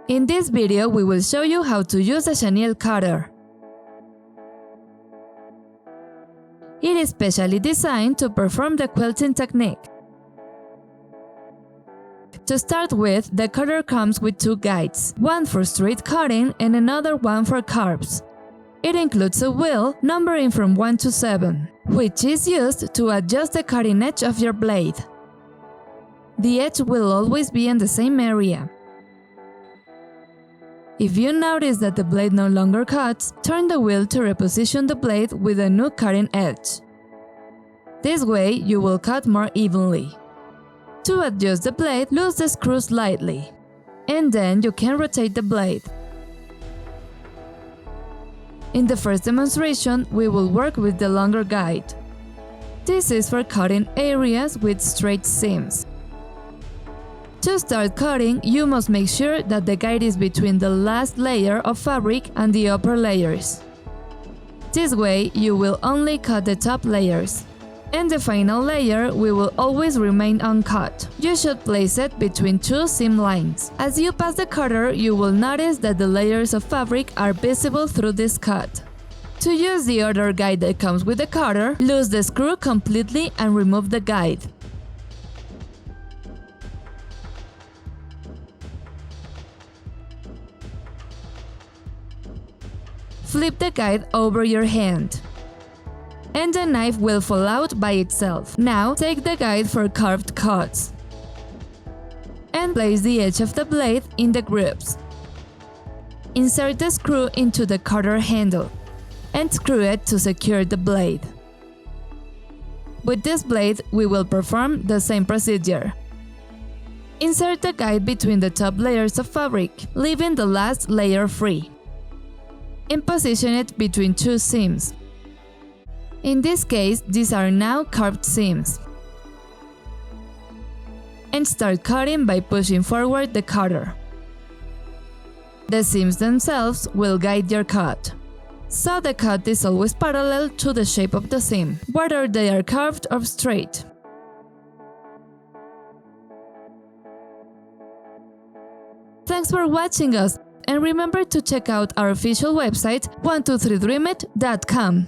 In this video, we will show you how to use a chenille cutter. It is specially designed to perform the quilting technique. To start with, the cutter comes with two guides, one for straight cutting and another one for curves. It includes a wheel numbering from 1 to 7, which is used to adjust the cutting edge of your blade. The edge will always be in the same area. If you notice that the blade no longer cuts, turn the wheel to reposition the blade with a new cutting edge. This way, you will cut more evenly. To adjust the blade, loose the screw slightly, and then you can rotate the blade. In the first demonstration, we will work with the longer guide. This is for cutting areas with straight seams. To start cutting, you must make sure that the guide is between the last layer of fabric and the upper layers. This way, you will only cut the top layers, and the final layer will always remain uncut. You should place it between two seam lines. As you pass the cutter, you will notice that the layers of fabric are visible through this cut. To use the other guide that comes with the cutter, loose the screw completely and remove the guide. Flip the guide over your hand, and the knife will fall out by itself. Now, take the guide for curved cuts, and place the edge of the blade in the grooves. Insert the screw into the cutter handle, and screw it to secure the blade. With this blade, we will perform the same procedure. Insert the guide between the top layers of fabric, leaving the last layer free, and position it between two seams. In this case, these are now curved seams. And start cutting by pushing forward the cutter. The seams themselves will guide your cut, so the cut is always parallel to the shape of the seam, whether they are curved or straight. Thanks for watching us, and remember to check out our official website 123dreamit.com.